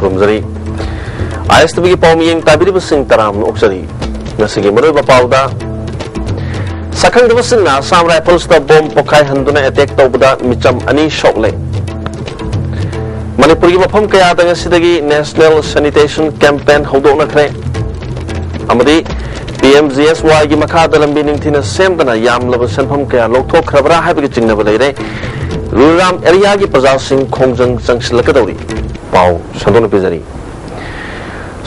खुरुमजरी ISTV की पाउमियंग ताबिरी busing तराम ओक्सरी नसिगे मरोय बापाउदा सखंग दबसिंग ना Assam rifles दा बॉम्ब पोखाय हंदुना अटैक तौबदा मिचम अनि शोकले मणिपुर की मफम कया तंगसिदगी नेशनल सैनिटेशन कैंपेन हौदोनखरे अमदी PMGSY की मखादा लंबी निंगथिना सेमदना यामलब सनफम कया लोकथोखरबरा हाइबगी चिंगनब लेरे रूराम एरिया की प्रजासिंग खोंजंग चंगसिलकदौरी पाउ संदोन पिजरी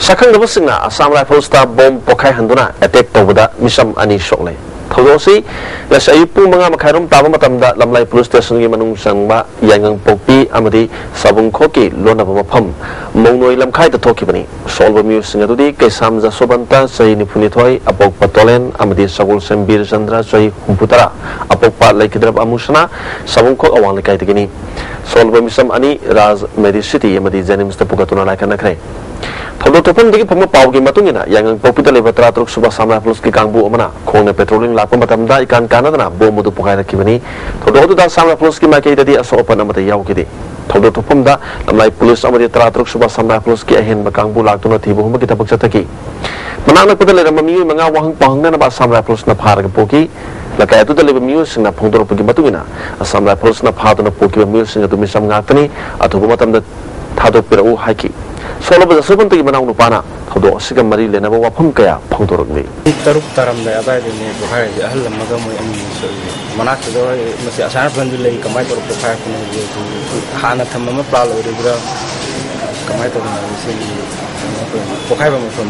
सखंग दबसिंगना आसाम राइफल्स दा बॉम्ब पोखाय हंदुना अटैक तौबदा मिसम अनि शोकले थौदोसी लसई पुंग मंगा मखाइरोम ताबा मतमदा लमलाई पुलिस स्टेशन की मनुंग संगबा यांगंग पोपी अमदी सबुंखो की लोनब मफम मौनोई लमखाइ द थोखिबनी सोल्व म्यूसिंग अदुदी कैसाम जसोबंता सही निफुनिथोय अपोक पतोलेन अमदी सगुल संबीर चंद्र सही हुंपुतरा अपोक पा लैखिद्रब अमुसना सबुंखो अवांग लकाइ दगिनी सोल्व मिसम अनि राज मेडिसिटी अमदी जेनिम्स द पुगतुना लाइकनखरे थोदो तोपन दिगी फम पाव की मतुंगिना यांगंग पोपीता लेबा 33 सुबह सामना पुलिस की कांगबु अमना खोंगने पेट्रोलिंग लाप मतमदा इकान कानदना बोम मुदु पोखाय रखिबनी थोदो दुदा सामना पुलिस की माकेददी असोपन अमदा यावकिदि थोदो तोपमदा लमलाई पुलिस अमदी 33 सुबह सामना पुलिस की अहेन कांगबु लाक्तुना थिबु हम की तबक चतकी मनांग पद लेरम मियु मंगा वहंग पहंगना बा सामना पुलिस न फारग पोकी लकाय तुदा लेबा मियु सिंगना फोंदोर पुगी मतुगिना सामना पुलिस न फादना पोकी मियु सिंग तुमि सम गातनी अथुबु मतमदा थादो पिरउ हाकी सोलो बजसबन तगी मनाउ नुपाना थोदो सिगा मरी लेनबा वाफम कया फोंदोरगनि तरुक तरम दे अबाय ने बुखाय अहल लमगा मोय अनि मनाक दो मसे आसार बंदु लई कमाय तरुक बुखाय कुन हाना थमम प्लाल ओरिब्रा कमाय तरुक से बुखाय बम फोन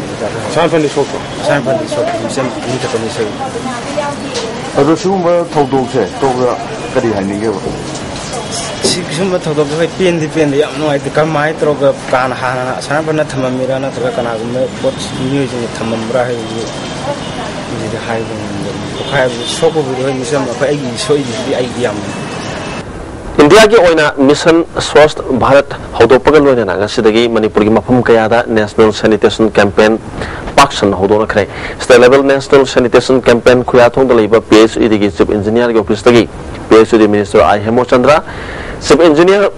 सान फंदी सोक मिसन नि तकनि से अदो सुम थौदोक से तो कदी हानिगे सिगुम थौदोक है पेन याम नोय त कमाय तरुक कान हाना आसार बन थममिरा न तरुक कना गुम पोट न्यूज नि थममब्रा है जी हाय बुखाय सोको बिरो मिसन अखै सोई दि आई याम इंडिया की ओइना मिशन स्वस्थ भारत हौदोपगल लोइना गसिदगी मणिपुर की मफम कयादा नेशनल सैनिटेशन कैंपेन पाक्सन हौदोनखरे state level national sanitation campaign खुयाथोंग दलैबा PHED की चीफ इंजीनियर की ऑफिस तगी PHED minister I Hemchandra chief engineer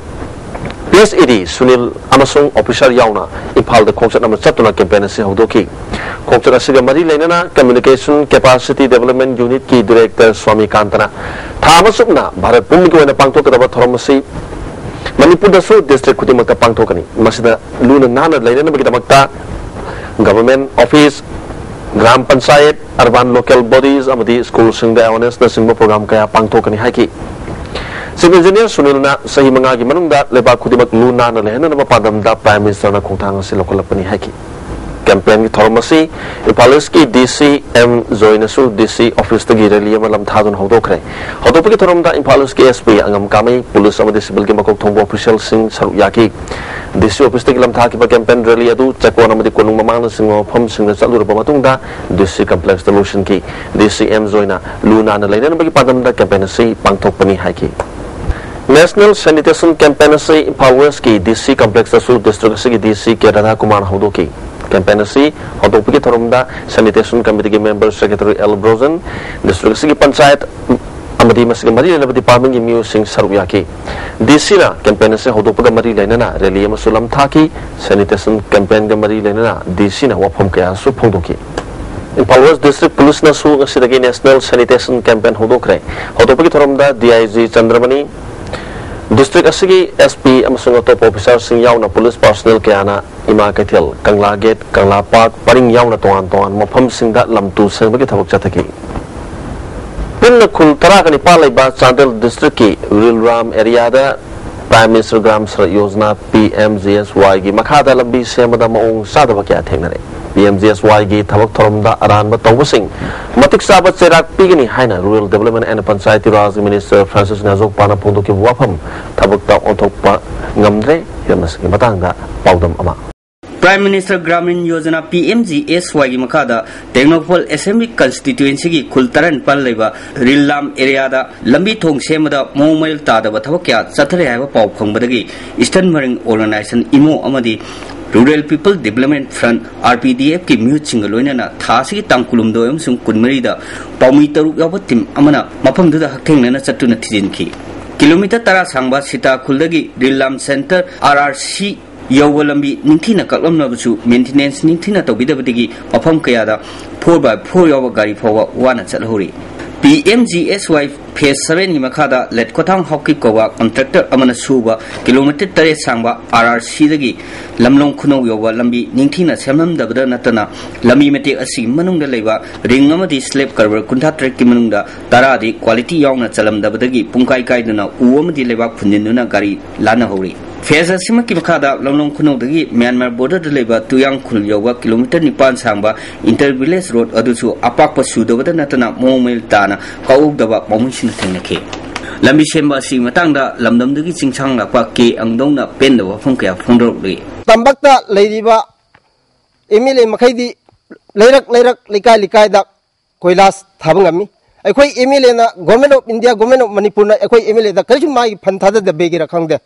PHED Sunil अमसुंग ऑफिसर यावना इम्फाल द खोंचत नम चतुना कैंपेन से हौदोकी खोंचत असिगा मरी लेना कम्युनिकेशन कैपेसिटी डेवलपमेंट यूनिट की डायरेक्टर स्वामी कांतना थामसुकना भारत पुंग की पांथोकदबा थोरमसी मणिपुर दसु डिस्ट्रिक्ट खुदिमकता पांथोकनी मसिदा लुना नाना लेना बगिदमकता government office gram panchayat urban local bodies अमदी स्कूल सिंग अवेयरनेस नसिंग प्रोग्राम कया पांथोकनी हाकी चीफ इंजीनियर सुनील सही मंगा की मनुंगदा लेबा खुदिमक लु नाना लेहनबा पादमदा प्राइम मिनिस्टर ना खोंथांग से लोकलपनी हाकी कैंपेन की थोरमसी इम्फालिस की DC M जोइनसु DC ऑफिस तगी रैली मलम थादुन हौदोखरे हौदोपकी थोरमदा इम्फालिस की SP अंगम कामई पुलिस अमदी सिविल की मकोक थोंबो ऑफिशियल सिंह सरुक याकी DC ऑफिस तगी लम थाकी कैंपेन रैली अदु चकोन अमदी कोनुंग ममांग सिंह फम सिंह चलुरबा मतुंगदा DC कॉम्प्लेक्स सॉल्यूशन की DC M जोइना लुनाना लेनबगी पादमदा कैंपेन से पांथोकपनी हाकी नेशनल सैनिटेशन कैंपेन से इम्फाल वेस्ट की DC कॉम्प्लेक्स डिस्ट्रिक्ट की DC के राधा कुमार हौदोकी कैंपेन से हौदोपकी थोरमदा सैनिटेशन कमिटी के member secretary L Brojen district की पंचायत अमदी मसिग मरी लेना डिपार्टमेंट की म्यू सिंह सरुक याकी DC ना कैंपेन से हौदोपका मरी लेना रैली मसुलम थाकी सैनिटेशन कैंपेन के मरी लेना DC ना वफम कया सु फोंदोकी इम्फाल वेस्ट डिस्ट्रिक्ट पुलिस ना सु गसिदगी नेशनल सैनिटेशन कैंपेन हौदोखरे हौदोपकी थोरमदा DIG चंद्रमणि डिस्ट्रिक्ट असगी SP अमसुंग टॉप ऑफिसर सिंह यावना पुलिस पर्सनल कयाना इमा कैथल कंगला गेट कंगला पार्क परिंग यावना तोन मफम सिंगदा लमतु सेंबगी थबक चथकी पुन्न खुल तरा कनि पालैबा चांदेल डिस्ट्रिक्ट की रिलराम एरिया दा प्राइम मिनिस्टर ग्राम सड़क योजना PMGSY की मखादा लंबी सेमदा मओंग सादबा क्या थेंगनरे PMGSY की थबक थोरमदा अरानबा तौबसिंग मतिक साबत चेराक पिगनी हाइना rural development and panchayati raj minister Francis नाजोकपाना फोंदोकी वाफम थबकता ओंथोकपा ngамद्रे यमसकी मतंगदा पाउदम अमा prime minister Grameen Yojana PMGSY की मखादा टेक्नोपोल असेंबली कंस्टिट्यूएंसी की खुलतरन पल लेबा रिललाम एरिया दा लंबी थोंग सेमदा मोमैल तादबा थबक क्या चथरे हाइबा पाउ फंगबदगी ईस्टर्न मरिंग ऑर्गेनाइजेशन इमो अमदी rural people development front RPDF की म्यूट सिंग लोइना थासी तांकुलुमदो अमसुंग कुनमरीदा पाउमी तरुक याबा टीम अमना मफमदुदा हक्थेंगना चट्टुना थिजिनखी किलोमीटर 10 सांगबा सीता खुलदगी रिललाम सेंटर RRC यौव लंबी निंथीना कलमनबसु मेंटेनेंस निंथीना तौबिदबदगी मफम कयादा 4x4 यौव गाड़ी फाव वाना चलहौरी PMGSY Phase 7 की मखादा लेट कोथांग हॉकी कोवा कॉन्ट्रैक्टर अमन सुबा किलोमीटर 3 सांबा RRC दगी लमलोंग खुनौ योवा लंबी निंथीना सेमनमदबदा नतना लमी मेटे असि मनुंग लेबा रिंग अमदी स्लैब कर्वर कुंथा ट्रैक की मनुंगदा तारादी क्वालिटी यावना चलमदबदगी पुंकाई काइदना उवमदी लेबा फुनिनुना गाड़ी लाना होरी फेज असिम की मखादा लमलोंग खुनौदगी म्यांमार बॉर्डर लेबा तुयांग खुल योवा किलोमीटर 9 सांबा इंटर विलेज रोड अदुसु अपाक सुदबदा नतना मोमेल ताना कौदबा ममुसिन थेंनखे लंबी सेंबा असि मतंगदा लमदमदगी चिंचांग लापा के अंगदौना पेंदवा फंकया फोंदोरले तंबक्ता लेरिबा एमएलए मखैदी लेरक लिकाय लिकायदा कोइलास थाबंगमी अखोई एमएलए ना government of India government of Manipur ना अखोई एमएलए दा करिसु माई फंथादा द बेगिरा खंगदे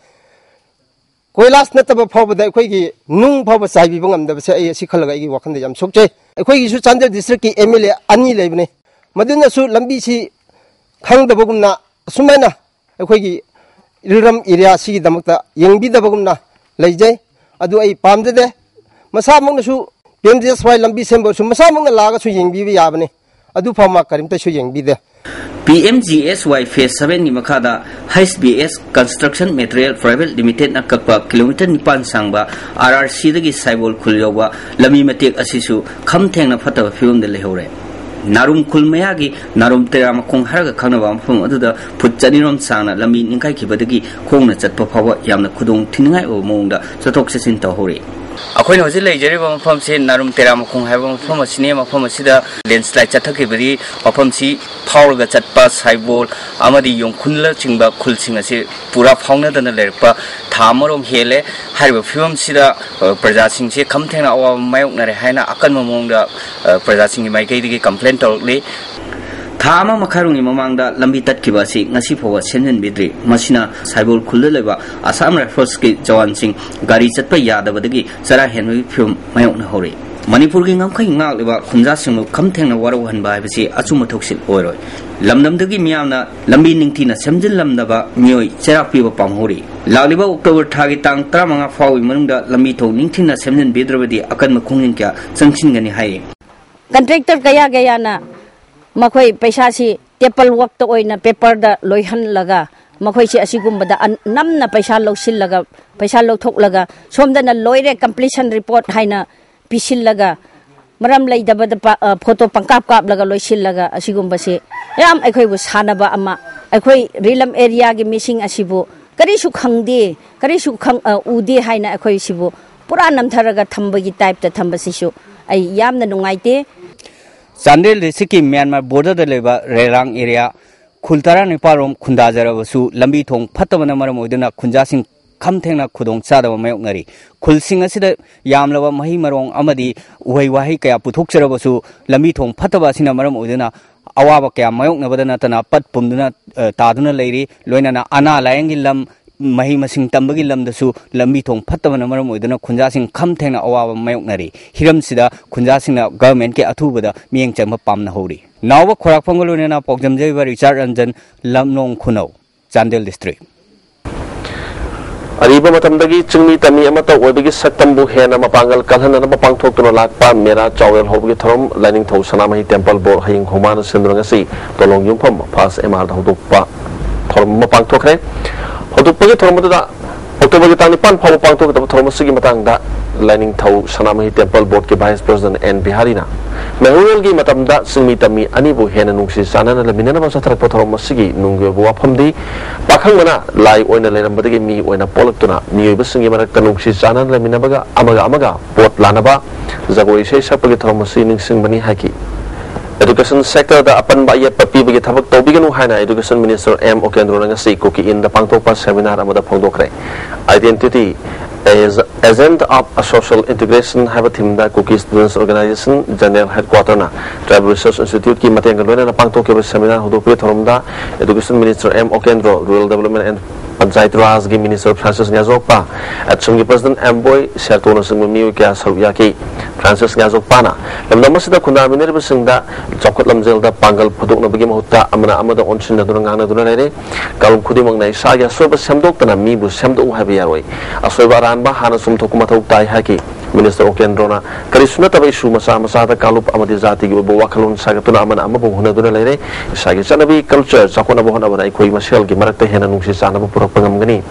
कोइलास नतब फावबदा अखोई नुंग फाव चाइबि बंगमदबसे ए असि खलगा इगी वखंदे याम सोकचे अखोई सु चांदेल डिस्ट्रिक्ट की एमएलए अनि लेबने मदुना सु लंबी सी खंगदबगुमना सुमैना अखोई रिरम एरिया सी दमकता यंगबिदबगुमना लेजै अदु आई पामदे मसामंगसु PMGSY लंबी सेंबसु मसामंग लागसु यंगबिबि याबने अदु फामा करिमतसु यंगबिदे PMGSY Phase 7 की मखादा HBS Construction Material Private Limited ना कक्पा किलोमीटर 9 सांबा RRC दगी साइबोल खुलयोवा लमी मतेक असिसु खम थेंगना फतब फिल्म दे लेहौरे नारुम खुलमयागी नारुम तेरा मखोंग हरगा खंगनबा मफम अदुदा फुट चनिरोम सांना लमी निंखाई खिबदगी खोंगना चतप फावा यामना खुदोंग थिनिंगाई ओ मोंगदा चतोक सेसिन तहौरे अखोइन हजि लेजरिबा मफम से नारुम तेरा मखोंग हाइबा मफम असिने मफम असिदा लैंडस्लाइड चथखिबदि मफम सी फावरगा चतपा साइबोल अमदि योंखुनला चिंबा खुलसिंग असे पूरा फावनदना लेरपा थामरोम हेले हारिबा फिल्म सिदा प्रजासिंग से खमथेंना अवा मायोकनरे हाइना अकन मोंगदा प्रजासिंग माइकैदिगे कंप्लेंट तौरले थामा मखारुंगी ममांगदा लंबी तत्किबा से ngasi फोवा सेनजन बिद्रि मसिना साइबोल खुल्ल लेबा आसाम राइफल्स के जवान सिंह गाड़ी चतपा यादबदगी चरा हेनवी फिल्म मायोकना होरे मणिपुर की ngमखै ngak लेबा खुंजा सिंगु खमथेंना वारो हनबा हाइबसे अचुम थोक्सिल ओइरोय लमदमदगी मियामना लंबी निंगथिना सेमजिन लमदबा मियोय चरा पिबा पामहोरी लालिबा अक्टोबर थागी तांग 35 फावी मनुंगदा लंबी थौ निंगथिना सेमजिन बिद्रबदी अकन मखुंगिन क्या संचिनगनि हाय कंट्रैक्टर कया गया ना मखोई पैसा सी टेपल वर्क तो ओइना पेपर दा लोइहन लगा मखोई सी असिगुम्बदा नमना पैसा लौसिल लगा पैसा लौथोक लगा सोमदना लोइरे कंप्लीशन रिपोर्ट हाइना पिसिल लगा मरम लैदबदा फोटो पंकाप काप लगा लोइसिल लगा असिगुम्बसे याम अखोइबु सानबा अमा अखोई रिलम एरिया गी मिसिंग असिबु करिसु खंगदे करिसु खंग उदे हाइना अखोइ सिबु पुरा नमथरगा थंबगी टाइप ता थंबसिसु आई यामना नुंगाइते चांदेल डिस्ट्रिक्ट की म्यांमार बॉर्डर लेबा रेरांग एरिया खुलतारा निपारोम खुंदाजरबसु लंबी थोंग फतबना मरम ओइदना खुंजासिंग खमथेंना खुदोंग चादब मायोकनरी खुलसिंग असिदा यामलबा मही मरोंग अमदी उहै वाहै कया पुथोकचरबसु लंबी थोंग फतबा सिना मरम ओइदना अवाबा कया मायोकनबदा नतना पत पुमदुना तादुना लेरी लोइनाना अना लायंगी लम मही मसिंग तंबगी लमदसु लंबी थोंग फतबना मरम ओइदना खुंजासिंग खमथेंना अवाबा मायोकनरी हिरमसिदा खुंजासिंगना गवर्नमेंट के अथुबदा मियेंग चंगबा पामना होरी नावबा खोराकफंग लोइनाना पोगजमजैबा रिचार्ड रंजन लमनोंग खुनौ चांदेल डिस्ट्रिक्ट अरीब मतमदगी चिंगमी तमी अमता ओइबगी सक्तंबु हेना मपांगल कलहनना मपांगथोक्तुना लाकपा मेरा चावल होबगी थरम लाइनिंग थौ सनामही टेंपल बोर हयिंग हुमान सिंद्रंगसी तोलोंग युमफम फास एमआर हौदोकपा थरम मपांगथोखरे हौदोकपगी थरमददा अक्टोबर की तांग 5 फाव पांगथोकतब थरमसगी मतंगदा लाइनिंग थौ सनामही टेंपल बोर्ड के वाइस प्रेसिडेंट एन बिहारीना मेहुरल की मतमदा सिंगमी तमी अनिबु हेना नुंगसी सानना लमिनना सथरक थरमसगी नुंगेबु वाफमदी पाखंगना लाई ओइना लेरमबदगी मी ओइना पोलक्तुना मियोबसिंगी मरक्ता नुंगसी सानना लमिनबगा अमगा पोट लानबा जगोई से सपगी थरमसी निंगसिंगबनी हाकी एजुकेशन सेक्टर दा अपन बाय पपी बगे थबक तोबिगनु हाना एजुकेशन मिनिस्टर एम ओकेंद्रो नंगसी कोकी इन द पांगतोपा सेमिनार अमदा फोंदोखरे identity as agent of a social integration have a team that cookie students organization general headquarter na tribal research institute ki mateng galona na pangtok ke seminar hodo pe thoromda education minister M Okendro rural development and panchayat raj gi minister Francis Ngazokpa at sungi president M Boy Sertono singmi ke sarya ki Francis Ngazokpana lamdam asida khunda minir bisingda chokot lamjelda pangal phuduk na bagi mahutta amana amada onsin na durang na durang lere kalum khudi mang nai sa ya soba samdok tana mi bu samdok ha biya roi asoiba ran ba hana sum thokuma thok tai haki Minister Okendrona karisuna tabai isu masa masa ta kalup amadi zati gi bo wakalun sagatuna amana amabu huna durang lere sagi chanabi culture chakona bo hana bana ikoi masel gi marakta hena nungsi sana bu pura pangam gani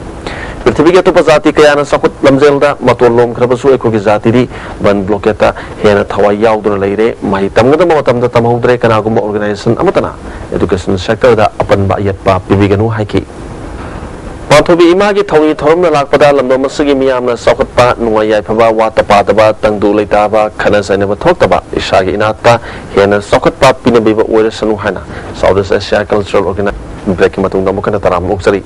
Prithvi ke tupa zati kayana sakut lamjelda matolom khrabasu eko gi zati di ban bloketa hena thawai yauduna leire mai tamgada matamda tamhodre kana gumba organization amatana education sector da apan ba yatpa pibiganu haiki Panthobi imagi thawi thorom na lakpada lamdom masigi miyamna sakutpa nuwayai phaba watapa daba tangdu leitaba khana sainaba thoktaba isagi inata hena sakutpa pinabiba oirasanu hana Southeast Asia Cultural Organization break matungda mukana taram uksari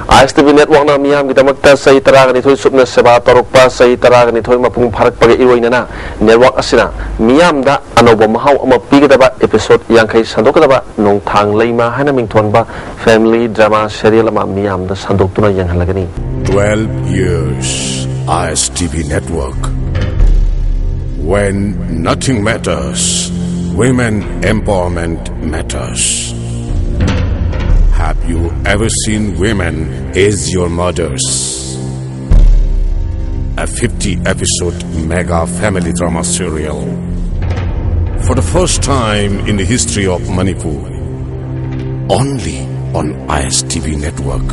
ISTV network na miyam gidamakta sai taragani thoi supna seba torokpa sai taragani thoi mapung pharak page iroinana network asina miyam da anoba mahau ama pigdaba episode yankai sandokdaba nong thang leima hana mingthonba family drama serial ama miyam da sandoktuna yanghalagani 12 years ISTV network when nothing matters women empowerment matters. Have you ever seen women as your mothers? A 50-episode mega family drama serial. For the first time in the history of Manipur, only on ISTV network.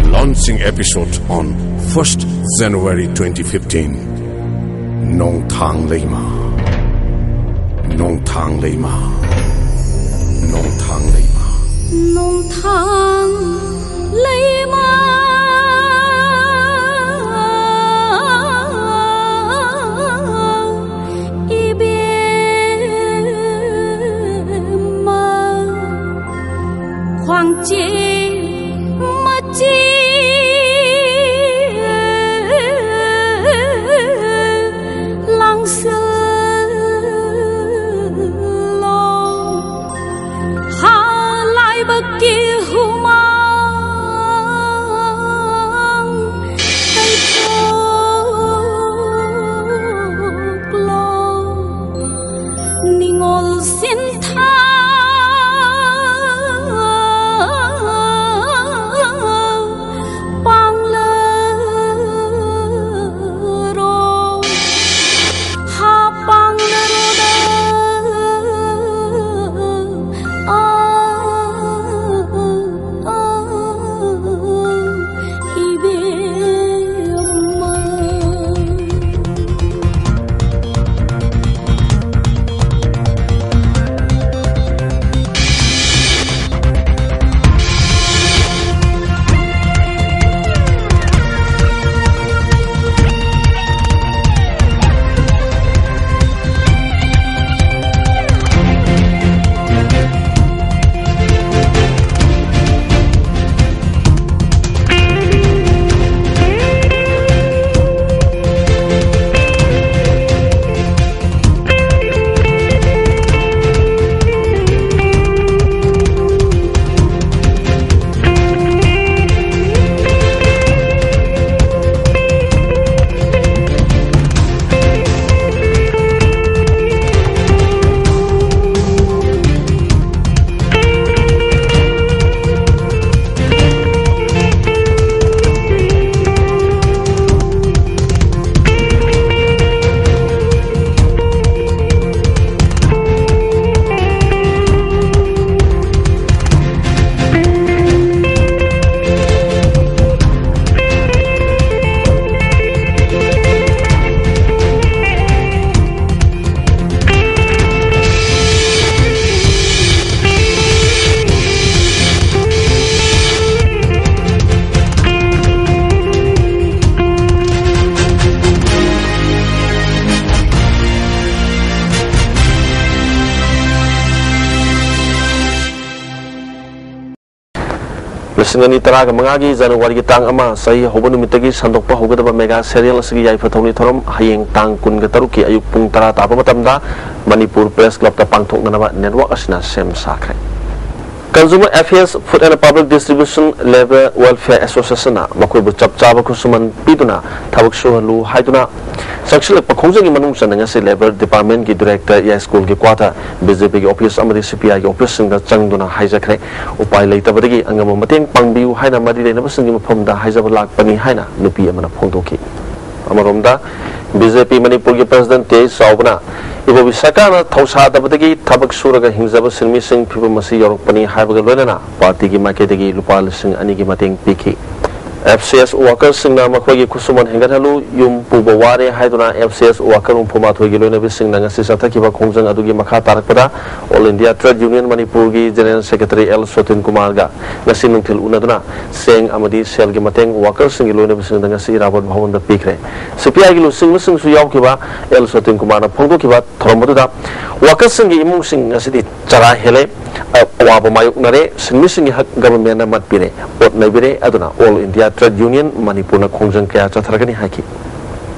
Launching episode on 1st January 2015. Nong Thang Leima. Nong Thang Leima. Nong Thang Leima. Nong thang lấy ma ibiem ma khoang chi ma chi lang sơ Lisingani taraga mangagi January tang ama sai hobonu mitagi sandokpa hogadaba mega serial asigi yai phathoni thorom hayeng tang kun ga taruki ayuk pung tara tapa matamda Manipur Press Club ta pangthok nanaba network asina sem sakre Consumer Affairs Food and Public Distribution Labor Welfare Association na makoi bu chap chaba kusuman piduna thabak suhalu haiduna Sakshil Pakhongjang ki manung sanang si Labor Department ki Director ya school ki kwata BJP ki office amadi CPI ki office sing da changduna haijakre upai leitabadagi angam mateng pangbiu haina mari leina basing mafam da haijaba lakpani haina nupi amana phongdoki amaromda BJP Manipur ki President Te Saubna ibo bisakana thausa dabadagi thabak suraga hingzaba singmi sing phibu masi yorokpani haibaga loinana party ki maketagi lupa lising ani ki mateng piki FCS workers singna makhoi kusuman hengathalu yum pubaware haiduna FCS worker phoma thoi giloina bising nanga sisa thakiba khongjang adugi makha tarakpada All India Trade Union Manipur gi General Secretary L Sotin Kumar ga ngasi nungthil unaduna seng amadi sel gi mateng workers sing giloina bising nanga si Rabat Bhavan da pikre CPI gi lusing lusing su yaw kiba L Sotin Kumar na phongdo kiba thoromadu workers sing gi imung sing ngasi di chara hele awaba mayuk nare sing hak government na mat pire ot nabire aduna All India Trade Union Manipur na khongjang kaya chatharagani haki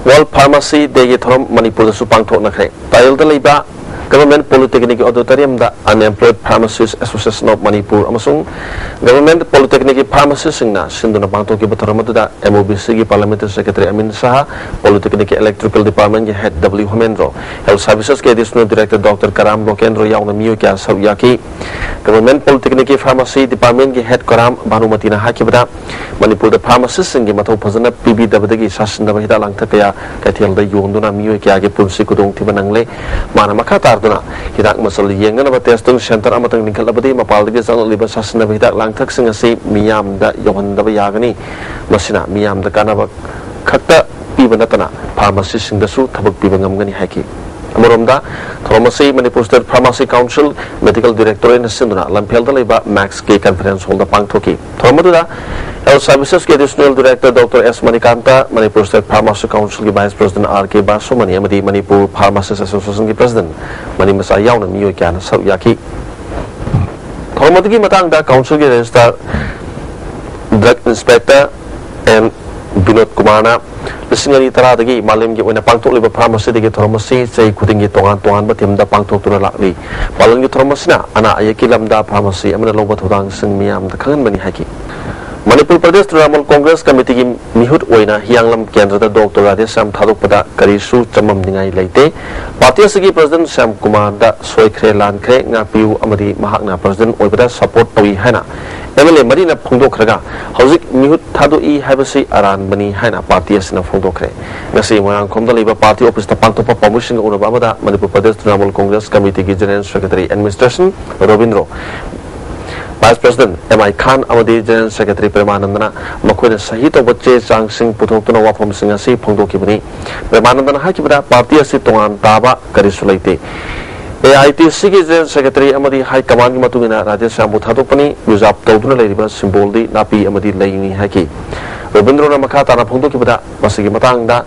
World Pharmacy Day thorom Manipur da su pangthok nakhre tail da leiba Government Polytechnic Auditorium da Unemployed Pharmacists Association of Manipur amasung Government Polytechnic Pharmacists singna sinduna pangthok ki bathoramadu da MOBC gi Parliamentary Secretary Amin Saha Polytechnic Electrical Department gi Head W Homendro Health Services ke Additional Director Dr. Karam Lokendro yauna miyo kya sawyaki Government Polytechnic Pharmacy Department gi Head Karam Bhanumati na hakibada Manipur da pharmacists singi mathau phajana PB dabadagi sasna bahida langtha kaya kathel da yonduna miyo kya ge punsi kudong thiba nangle mana makha tarduna hidak masal yengana ba testing center amatang ningkal abadi mapal dagi sang liba sasna bahida langthak singa si miyam da yohanda ba yagani masina miyam da kana ba khakta piba natana pharmacist sing da su thabak piba ngamgani haki Amoromda, Pharmacy Manipur State Pharmacy Council Medical Director in Sinduna, Lampel da Leba Max K Conference Hall da Pangtoki. Thoromada, Health Services ke Additional Director Dr. S. Manikanta, Manipur State Pharmacy Council ki Vice President R.K. Basumani, Amadi Manipur Pharmacists Association ki President, Manimasa Yauna Miyo Kyan Sawyaki. Thoromada ki matang da Council ki Register Drug Inspector and Binod Kumana Lisingari Taradagi, Malim gi wena pangtok liba pharmacy digi pharmacy say kudingi tongan batim da pangtok tuna lakli. Balang gi pharmacy na ana ayaki lamda pharmacy amana loba thudang sing miyam da khangan bani haki. Manipur Pradesh Trinamool Congress Committee gi mihut oina hianglam kendra da Dr. Rajesh Sam thadokpada karisu chamam ningai leite. Party asigi President Sam Kumar da soikre lankre ngapiu amadi mahakna President oibada support tawi haina. MLA Marina Pongdokraga, Hauzik Mihut Tadu E. Habasi Aran Bani Hana Party as in a Pongdokre. Nasi Marang Komda Labour Party Office the Pantopa Promotion Unabamada, Manipur Pradesh Trinamool Congress Committee General Secretary Administration, Robindro. Vice President M.I. Khan Amadi General Secretary Premanandana, Makwina Sahito Bache Chang Singh Putokuna Wafam Singasi Pongdokibani, Premanandana Hakibada, Party as Tongan Taba, Karisulate. AITC General Secretary Amadi High Command Matugina Rajesh Sam Thadopani Yuzap Toduna Ladiba Simboldi Napi Amadi Laini Haki Robindro Namakata Napondo Kibada Masigi Matanga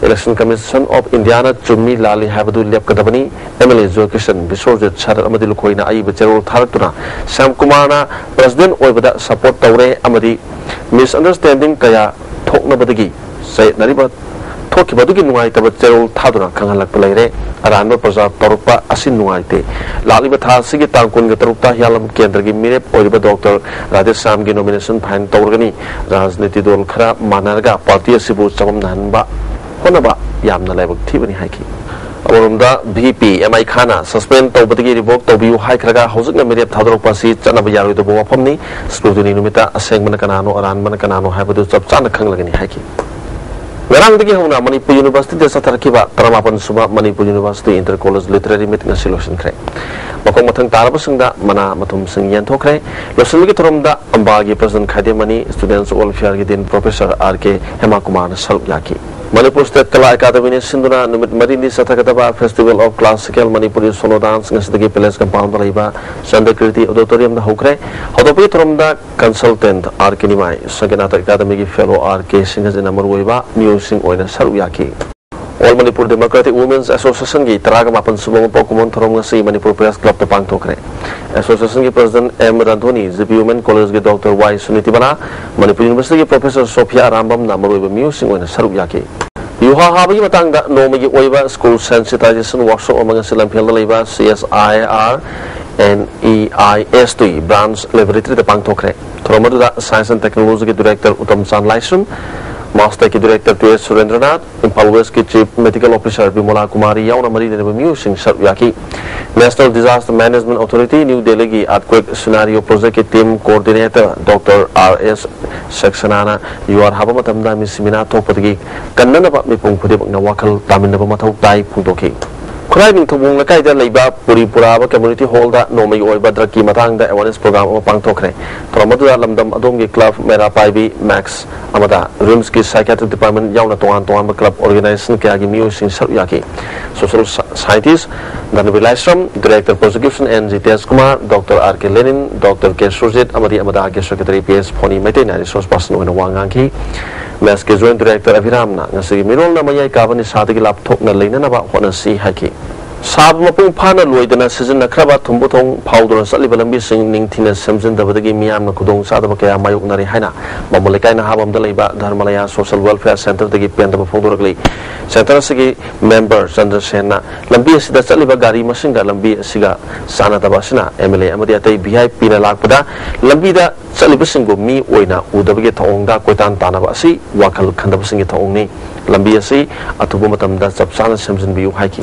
Election Commission of Indiana Jumi Lali Habadu Lepkadabani MLA Zokishan Bisorjet Char Amadi Lukoina Ai Bachero Tharatuna Sam Kumana President Oibada Support Taure Amadi Misunderstanding Kaya Tokna Badagi Say Nariba Toki Badugi Nungai Tabachero Taduna Kangalak Palaire Arano Praza Torupa Asin Nuaite Laliba Sigi Tankun Gatarupta Yalam Kendragi Mirep Oiba Dr. Rajesh Samgi nomination Pan Torgani Razniti Dol Kara Manarga Party Sibu Samam Nanba Honaba Yamna Level Tivani Haki Amorumda VP MI Khana suspend Tobati revoke Tobu Haikaga Housing Mirep Tadropasi Chanabayaru the Boapomni Scrutiny Numita Aseng Manakanano Aran Manakanano Habadu Chana Kanglagani Haki Ngarang digi hona Manipur University desa tarkiba Taramapan Suba Manipur University Inter-College Literary Meeting Solution Kre. Makong matang taraba singda mana matum sing yan thokre. Losun lagi turumda ambagi President Khadimani Students Welfare Gidin Professor R.K. Hemakumar Saluk Yaki. Manipur State Kala Academy ni Sinduna Numit Marini Satakataba Festival of Classical Manipuri Solo Dance Ngasdagi Palace Compound Raiba Sandakriti Auditorium da Hokre. Hodopi turumda Consultant R.K. Nimai Saganata Academy Fellow R.K. Singhas in Amurwaiba Sing Oina Saruyaki. All Manipur Democratic Women's Association gi Taragamapan Subang Pokumon Torongasi Manipur Press Club to Pangtokre. Association gi President M. Randhoni, Zipi Women College gi Dr. Y. Sunitibana, Manipur University gi Professor Sophia Rambam Namaruiba Sing Oina Saruyaki. Yuha Habi Matanga Nomagi Oiba School Sensitization Workshop among Silampel Leva CSIR and EISTV Branch Laboratory the Pangtokre. Toromadu Science and Technology Director Uttam San Lysum. Master की director T S Surendranath Imphal west की chief medical officer Bimla Kumari याउना मरी लेने म्यू सिंह सर्वयाकी national disaster management authority New Delhi की earthquake scenario project की team coordinator doctor R S. Saxena यूआर हाबा मतमदा मिसिमिना थोपदगी कन्ननबा मिपुंग खुदेबकना वाखल तामिनबा मथौ ताई फुंदोखी खुराई निंथौबुंग लकाइदा लेबा पुरीपुराबा कम्युनिटी हॉलदा नोमई ओइबा ड्रगकी मतांगदा अवेयरनेस प्रोग्राम अमा पांगथोखरे तोरमदुदा लमदम अदोमगी क्लब मेरा पाइबी मैक्स अमदा रिम्स की साइकियाट्रिक डिपार्टमेंट याउना तोंगान क्लब ऑर्गेनाइजेशन कयागी मियोसिंग सर्वयाकी social scientist Dhanbir Laishram director prosecution N G Tej Kumar doctor R K Lenin doctor K Surjit अमदी अमदा के सेक्रेटरी पीएस फोनी मैतेना रिसोर्स पर्सन ओइना वांगांगी मैस के जॉइंट डायरेक्टर अभिरामना ngasi मिरोलना मयाई काबनी सादगी लापथोकना लेननबा होनसी हाकी साब मपुंग फाना लोइदना सिजन खरबा थुंबुथों फाउदुना सलिबा लंबी सिंग निंगथिना समजिनदबदगी मियामना खुदों सादबा कया मायुकनारि हाइना ममलेकाइना हाबमदा लेबा धर्मलया सोशल वेलफेयर सेंटर दगी पेंदबा फोंदोरगली सेंटर सगी मेंबर चंद्रसेना लंबी असिदा चलिबा गाड़ी मसिंगा लंबी असिगा सानादबा सिना एमएलए अमदी अतै वीआईपी ना लाकपदा लंबीदा चलिबसिंगु मी ओइना उदबगे थौंगदा कोइतान तानाबा असि वाखल खंदबसिंगी थौंगनी लंबी असि अथुबु मतमदा चपसाना समजिनबियु हाइकी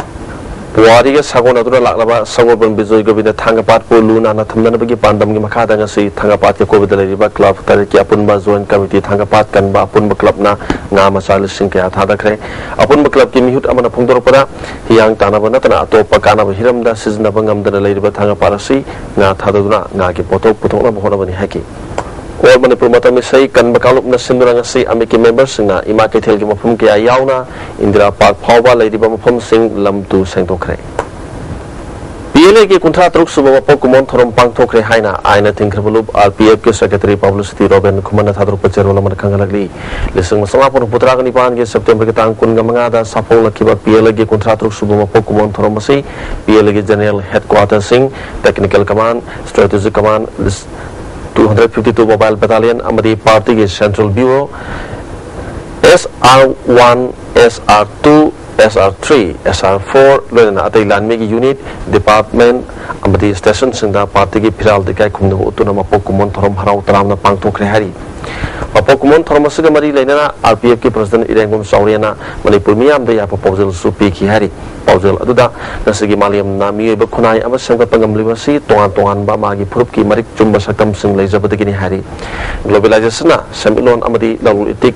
पुवारी के सागोन अदुरा लाकलाबा सगोबन बिजोय गोबिदा थांगापात पो लुना ना थमनबगी पांडमगी मखादा ngasi थांगापात के कोबिदा लेरिबा क्लब तर की अपुनबा जॉइंट कमिटी थांगापात कनबा अपुनबा क्लब ना nga मसाल सिंह के थादाखरे अपुनबा क्लब की मिहुत अमना फुंगदोरपदा हियांग तानाबा नतना अतोपा कानाबा हिरमदा सिजनबा ngamdana लेरिबा थांगापारसी nga थादुना nga की पोतो पुथोना बहोनबनी हाकी और मणिपुर मतम सही कनबकालुप न सिंदुरंगसी अमिकी मेंबर्स सिंगना इमा केथेल की मफम के यावना इंदिरा पार्क फावबा लेरिबा मफम सिंह लमतु सेंगतोखरे पीएलए के कुंठा तरुक सुबह मपो कुमोन थोरम पांगथोखरे हाइना आइना थिंखरबलुप आरपीएफ के सेक्रेटरी पब्लिसिटी रोबेन खुमन थादरुप चेरोला मन खंगलगली लिसिंग समापन पुत्राग निपान के सितंबर के तांग कुनगमंगा दा सफल लखिबा पीएलए के कुंठा तरुक सुबह मपो कुमोन थोरम मसी पीएलए के जनरल हेडक्वार्टर सिंह technical command strategic command 252 mobile battalion अमदी पार्टी के central bureau SR1 SR2 SR3 SR4 लोना अतै लानमे की यूनिट डिपार्टमेंट अमदी स्टेशन सिंदा पार्टी की फिराल दिकाय खुमनो उतुना मपो कुमन थरम हराव तरामना पांगथोखरे हारी मपो कुमन थरम असगा मरी लेना आरपीएफ के प्रेसिडेंट इरेंगम सौरियाना मणिपुर मियाम द या प्रपोजल सुपी की हारी पाउजल अदुदा नसगी मालियम ना मियब खुनाई अम संगत पंगमलिबसी तोंगान तोंगान बा मागी फुरुप की मरिक चुम्ब सकम सिंग लेजबदगिनी हारी ग्लोबलाइजेशन सेमिलोन अमदी लवल इतिक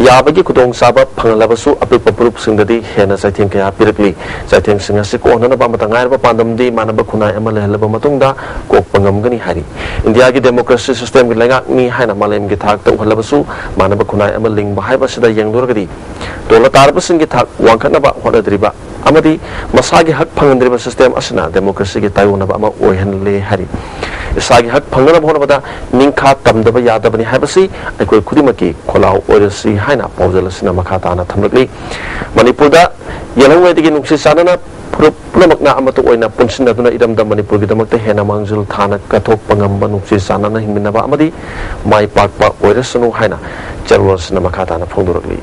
याबगी खुदोंग साबा फंगलबसु अपिप पुरुप सिंगदि हेना साइथिंग कया पिरकली साइथिंग सिंगसि कोहनना बा मतंगायरबा पांदमदि मानब खुनाई अम लेहलबा मतुंगदा कोक पंगमगनी हारी इंडिया की डेमोक्रेसी सिस्टम की लेंगाकनी हाइना मालेम की थाक तो हलबसु मानब खुनाई अम लिंग बाहायबसिदा येंगदोरगदि तोला तारबसिंग की थाक वांखनबा होनद्रिबा अमदी मसागी हक फंगद्रिबा सिस्टम असना डेमोक्रेसी की तायोनबा अम ओहनले हारी इसागी हक फंगनबा होनबदा निंखा तमदबा यादबनी हायबसि अकोय खुदिमकी खोलाव ओरसी हाइना पाउजल सिना मखाताना थमलगली मणिपुरदा यलंगैदगी नुक्सि सानना पुरपुलमकना अमतो ओइना पुनसिनदुना इदमदा मणिपुर की दमकते हेना मांगजुल थाना कथोक पंगम्बा नुक्सि सानना हिमिनबा अमदी माई पाकपा ओरसनु हाइना चरवल सिना मखाताना फोंदोरगली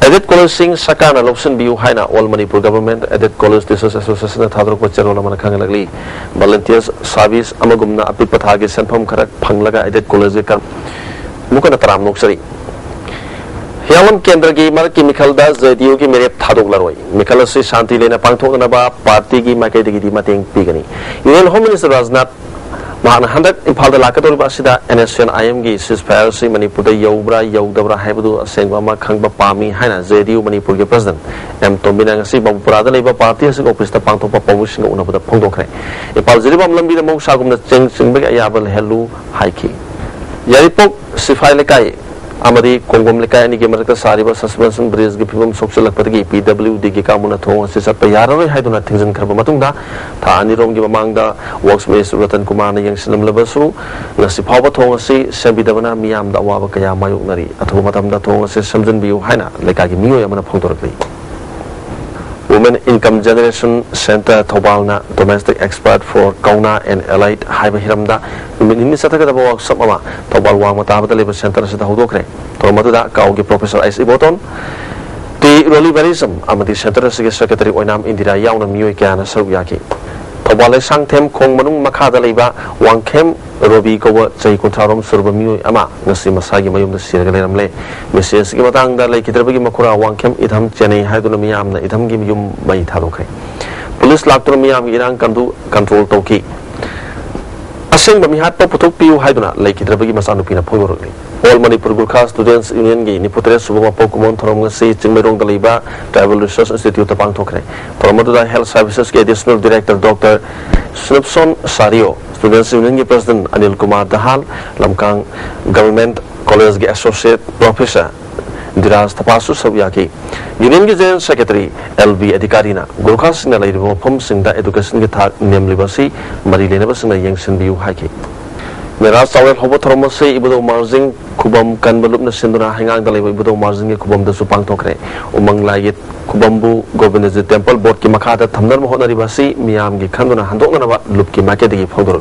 एडेड कॉलेज सिंह सरकार लौसन बियु हाइना all Manipur government aided college teachers association थादरक चेरोला मन खंगलगली वॉलंटियर्स सर्विस अमगुमना अपिप थागे सेनफम खरक फंगलगा एडेड कॉलेज का मुकन तराम नोक्सरी हियावन केंद्र की मर की मिखलदा जेडीयू की मेरे थादोगलरोय मिखल से शांति लेना पांगथोकनबा पार्टी की माइकेदगी मतेंग पीगनी यूनियन होम मिनिस्टर राजनाथ मान हंदक इम्फाल लाकतोरबासिदा एनएसएन आईएम की सिजफायर से मणिपुर यौब्रा यौदब्रा हाइबदु असेंगबा खंगबा पामी हाइना जेडीयू मणिपुर के प्रेसिडेंट एम तोमिना ngasi बंपुरादा लेबा पार्टी असि ऑफिस ता पांगथोपा पौसिंग उनबदा फोंदोखरे इम्फाल जिरिबम लंबी मौसागुमना चेंगबे याबल हेलु हाइकी यारिपोक सिफाई लेकाई अमदी कोंगोम लेकाई अनि के मरक सारिबा सस्पेंशन ब्रिज की फिल्म सोक्सलकपदगी पीडब्ल्यूडी की कामुना थोंग असि सत याररोय हाइदुना थिंजन खरबा मतुंगदा था अनिरोम की ममांगदा वर्क्स मिनिस्टर रतन कुमार ने यंगसिलमलबसु ngasi फावबा थोंग असि सेंबिदबना मियामदा वाबा कया मायुकनरी अथवा मतमदा थोंग असि समजन बियु हाइना लेकागी मियो Yamuna फोंदोरकली Women Income Generation Center Thobalna Domestic Expert for Kauna and Allied Haiba Hiramda Nimi Sataka workshop ama Thobal Wang Matabada Labor Center Sita Hodokre Tormatuda Kaugi Professor I.C. Boton Ti Rolliverism Amati Center Secretary Oinam Indira Yauna Mui Kana Saruyaki Thoubal सांथेम खोंग मनुंग मखादा लेबा वांखेम रोबी कौवा चही कुंथारोम सुरबा मियोय अमा ngasi masagi mayumda sirga leramle message gi matangda lekidrabagi makura wangkhem idham chenei haiduna miyamna idham gi yum mai thadokhe police laktuna miyam gi irang control toki aseng bami hat puthuk piu haiduna lekidrabagi masanupina phogorokli all manipur gurkha students union gi niputre subama pokumon thorom ngasi chingmerong daliba tribal research institute tapang thokre promoda health services ge additional director dr Snipson Sario students union ge president Anil Kumar Dahal lamkang government college ge associate professor Diraj Tapasu Sabyaki union ge general secretary LB Adhikarina Gurkha singna laibo phom singda education ge thak nemlibasi mari lenaba singna yengsin biu haiki Mera sawel hobo thromose ibudo margin kubam kan balupna sinduna hangang dalaibo ibudo margin ge kubam da supang thokre umang laigit kubambu Govindaji temple board ki makhada thamnar mo honari basi miyam gi khanduna handokna na lup ki market gi phogdor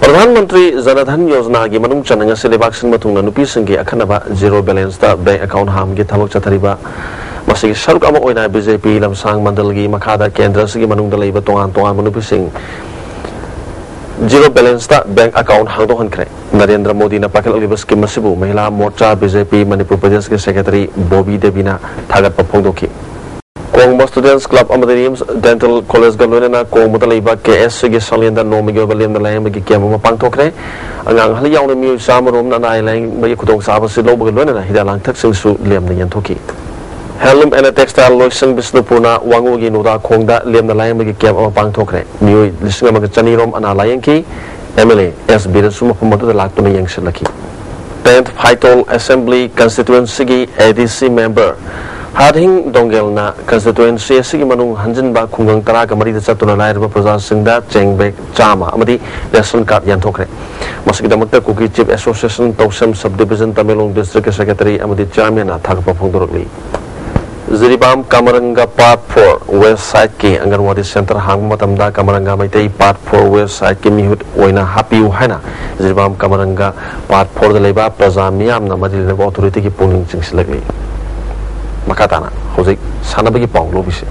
Pradhan Mantri Janadhan Yojana gi manung chananga selebak sin matungna nupi singi akhanaba zero balance ta bank account ham gi thabak chathariba masigi saruk ama oina BJP lamsang mandal gi makhada kendra sigi manung dalaiba tongan manupi sing zero balance ta bank account hangdo hankre Narendra Modi na pakal olibas ki masibu mahila morcha BJP Manipur Pradesh ke secretary Bobby Devina thagat papongdoki Kong Students Club Amadariums Dental College Galona Kong Mutalaiba KS ge Salenda Nomigi Balim na layang magi kiyama pangtokre angang hali yaw na miyo samarom na nailang magi kutong sa abas silo bagalona na hidalang taksin su liam na yantoki Handloom and Textile Loisang Bisnupuna Wangu gi nuda kongda liam na layang magi kiyama pangtokre miyo lisinga magi chanirom ana layang ki MLA S Biran suma pumatu da lakto na yang silaki 10th Vital Assembly Constituency gi ADC member Hading Dongel na constituency sigi manung hanjin ba khungang tara ka mari da chatuna lairba praja singda chengbek chama amadi ration card yanthokre masigi damakta kuki chief association Tausam subdivision Tamelong district secretary amadi chairman na thak papongdorli Ziribam Kamaranga part 4 west side ki Anganwadi center hang matamda Kamaranga maitai part 4 west side ki mihut oina happy haina Ziribam Kamaranga part 4 da leba praja miyam na madil authority ki puning chingsilagli Makatana, Jose Sanabagi Pong Lobis.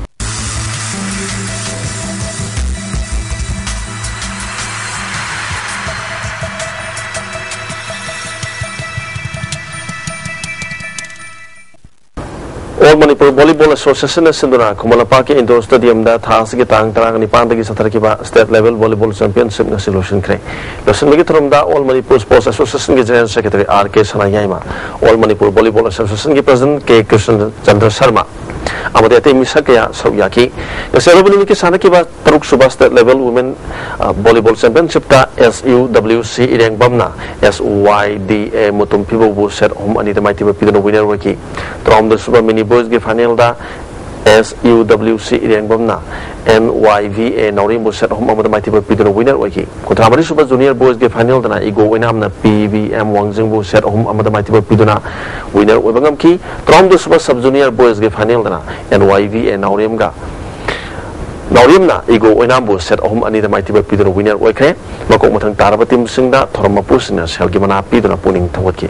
All Manipur Volleyball Association Sinduna, Kumalapaki Indoor Stadium that has Gitang Tarangani Pandagi Satarakiba State Level Volleyball Championship Solution Cray. Listen Megitrum da All Manipur Sports Association General Secretary R.K. Sanayama, All Manipur Volleyball Association President K. Krishnan Chandra Sharma. Amadete Misakaya Sawyaki. The ceremony ki Sanakiba Taruk Subha State Level Women Volleyball Championship ta SUWC Irang Bamna SYDA Mutum Pibo Bu set home and the mighty Pidano winner wiki. From the Super Mini Boys give Hanil da SUWC Irang Bamna NYVA Naurim set home of the mighty Pidano winner wiki. Kutramari Super Junior Boys give Hanil da Ego Winamna PVM Wangzing set home of the mighty Piduna winner Webangam Ki. From the Super Sub Junior Boys give Hanil da NYVA Naurimga. Naurimna Ego Winambo set home and the mighty Pidano winner wake. Makomatang Tarabatim Singda Tormapusina Shalgimana Piduna Puning Tawaki.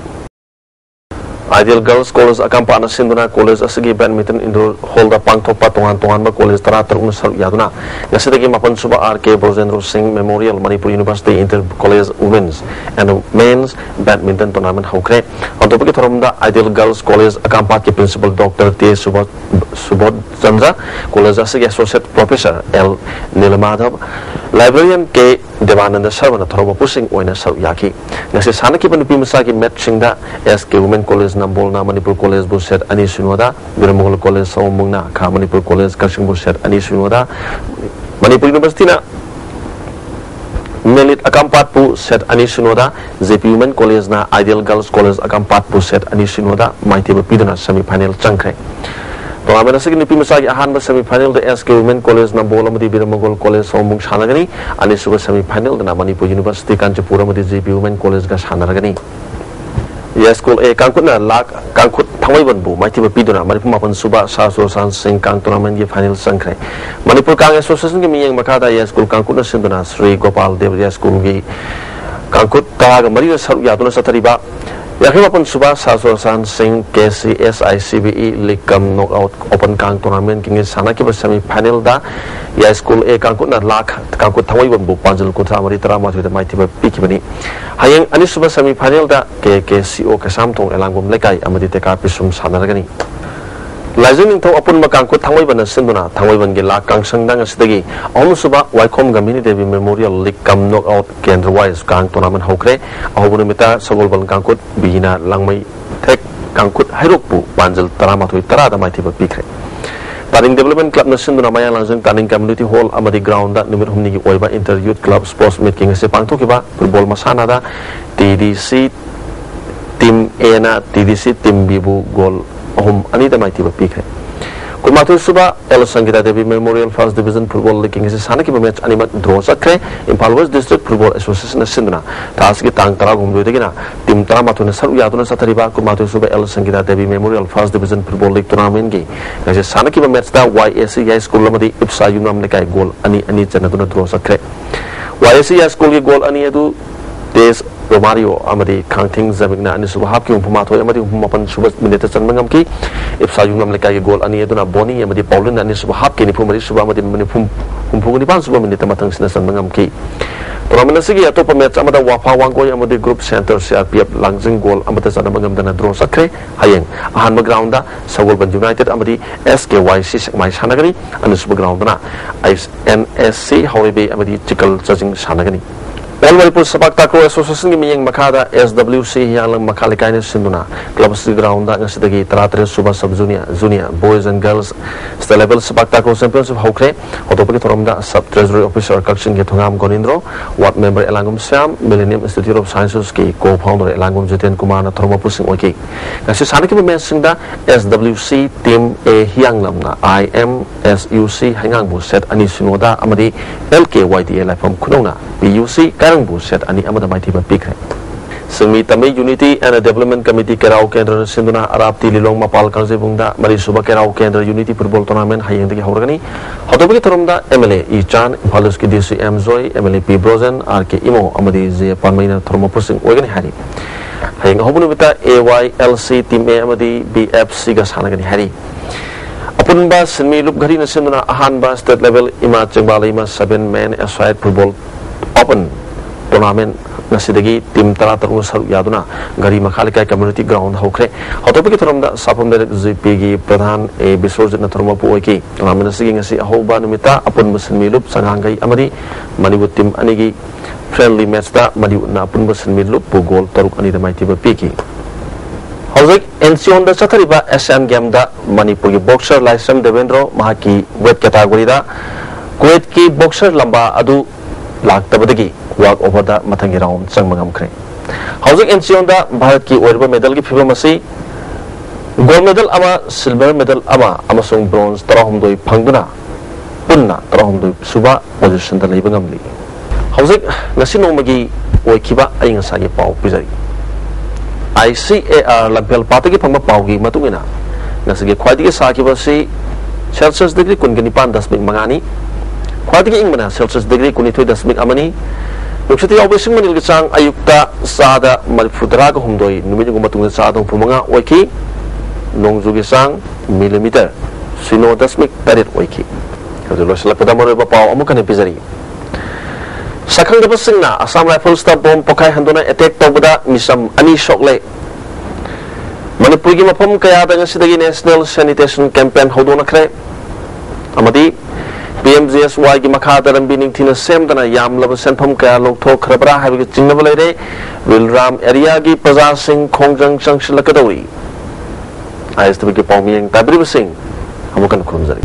Ideal Girls College Akampana Sinduna College Asigi Badminton Indoor Holder Pangto Patongan Tonganba College Taratar Unsal Yaduna Yasidagi Mapan Suba RK Brojendra Singh Memorial Manipur University Inter College Women's and Men's Badminton Tournament Hokre on top of the Ideal Girls College Akampaki Principal Dr. T. Subod Chandra College Asigi Associate Professor L. Nilamadhav Librarian K. Devananda Sarvana Thoroba Pushing Oina Saryaki Nasi Sanaki Panupimasaki met Singda SK Women College Nambolna Manipur College Buset Anisunoda Viramogol College Somungna Ka Manipur College Kashing Buset Anisunoda Manipur University na Melit Akampatpu set Anisunoda JP Women College na Ideal Girls College Akampatpu set Anisunoda Mighty Pidana semi-final Chankre Tournament second Pimasaki Ahanba semi-final the SK Women College Nambola Madi Viramogol College Somung Shanagani Anisuga semi-final the Manipur University Kanchapura Madi JP Women College Gashanagani Yes, school a Kankuna Lak Kankut Tawaibanbu, Mighty Piduna, Manipumapan Suba, Saso San Sing Kang Tournament final Sankre. Manipur Kang Association Giming Makada, yes, school Kankuna Sinduna, Sri Gopal Dev, yes, school Gi Kankut Taraga Maria Yaduna Satariba, Yakimapan Suba Sasosan Singh KCSICBE League Kam Knockout Open Kang Tournament King Sanaki semi final da ya school e kangkut na lak kangkut thawai ban bu panjal ko thamari tarama thoi da mai tiba pikibani hayeng ani suba semi final da KKCO kasam thong elangum lekai amadi te ka pisum sanaragani Lajeng tau apun makangkut thangwai ban sinduna thangwai ban ge la kangsang dang asidagi om suba waikom gamini devi memorial league kam knockout kendra wise kang tournament hokre ahobunu mita sagol ban kangkut bihina langmai thek kangkut hairokpu banjal tarama thoi tara da mai tiba pikre Taring Development Club na sinduna maya langjang Taring Community Hall amadi ground da numit humni gi oiba inter youth club sports meet king se pangthokiba football masana da TDC team A na TDC team B bu goal Home Anita Mighty Pikre. Kumatu Suba, El Sangita Devi Memorial First Division Football League is a Sanaki match animat draws a cray in Palwas District Football Association of Sinduna. Taski Tang Taragum Dudigina, Tim Tamatuna Saruyatuna Satariba, Kumatu Suba, El Sangita Devi Memorial First Division Football League Tournament. As a Sanaki match that YSCI School Lamadi Ipsa Yunam Lekai goal Ani Janatuna draws a cray. YSCI School goal Aniadu Des Romario Amadi Kanting Zamigna and Subhaki Pumato Amadi Pumapan Subas Minutes and Mangamki, if Sayunam Lekai goal Ani Aduna Boni, Amadi Paulin and Subhaki Pumari Subamadi Punipan Subaminitamatans and Mangamki. Prominency Atopa met Amada Wapa Wango Amadi Group Center CRPF Langzing goal Amatanamangam than a draw sacre, Hayeng, Ahanma Grounda, Sawalban United Amadi SKYC My Sanagani and the Subgroundana, NSC Holiday Amadi Chickle Judging Sanagani. Manipur Sepak Takraw Association gi miyeng makada SWC yang makalikai ni sinduna club ground da ngasidagi tratare suba sub junior boys and girls state level Sepak Takraw championship hokre otopagi thoromda sub treasury officer Kakshin ge thongam Gonindro ward member Elangum Syam Millennium Institute of Sciences ki co-founder Elangum Jiten Kumar na thoroma pusing oki ngasi sanaki me singda SWC team A hiang lamna IMSUC hangang bu set ani sinoda amadi LKYDA lifam kunona PUC Karang bu set ani amada mai tiba pikre Semi Tamil Unity and Development Committee Kerau Kendra Sinduna Arab Tililong Mapal Kanse Bungda Mari Suba Kerau Kendra Unity Football Tournament hayeng digi horgani hotobagi toromda MLA Ichan Phaluski DCM Zoy MLA P Brozen RK Imo amadi je parmaina thormo pusing oigani hari hayeng hobunu bita AYLC team A amadi BFC ga sanagani hari apun ba semi lup gari na sinduna ahan ba state level ima chengbala ima 7 men aside football open tournament nasidagi tim taratarung saru yaduna gari makhalikai community ground hokre hotopiki thoromda sapam direct GP gi pradhan e bisorjit na thorma pu oiki tournament sigi ngasi ahoba numita apun musin milup sangangai amadi manibut tim anigi friendly match da madi na apun musin milup pu goal taruk ani da maiti ba piki hojik NCON da chathariba SM game da Manipur gi boxer Laisam Devendro mahaki weight category da Kuwait ki boxer lamba adu laktabadagi walk over the matangi round sang mangam kre hojik NCON da Bharat ki oirba medal gi phibam asi gold medal ama silver medal ama amasung bronze tarahumdoi phangduna punna tarahumdoi suba position da leiba ngamli hojik ngasi nomagi oikiba ai ngasa gi pau pizari ICAR lampel patagi phangma pau gi matungina ngasi gi khwaidi sa ki basi Celsius degree kungani pan 10 mangani khwaidi ing mana Celsius degree kuni thoi 10 amani Nuksati awesing manil gisang ayukta sada malfudra ka humdoi numit ko matungna sa atong pumanga oiki nongju gisang millimeter sino 10 tarit oiki kadlo sala pada maro ba paw amukan epizari sakang da basingna Assam Rifles ta bomb pokai handona attack tawda misam ani shokle Manipur gi mapam kaya da ngasidagi national sanitation campaign hodona kre amadi PMGSY gi makha daram bining thina sem dana yam laba senpham kaya lok thok khrabra habi chingnaba leire Wilram area gi praja sing khongjang changshilakadori ISTV ki pawmiyang tabri sing amukan khurumjari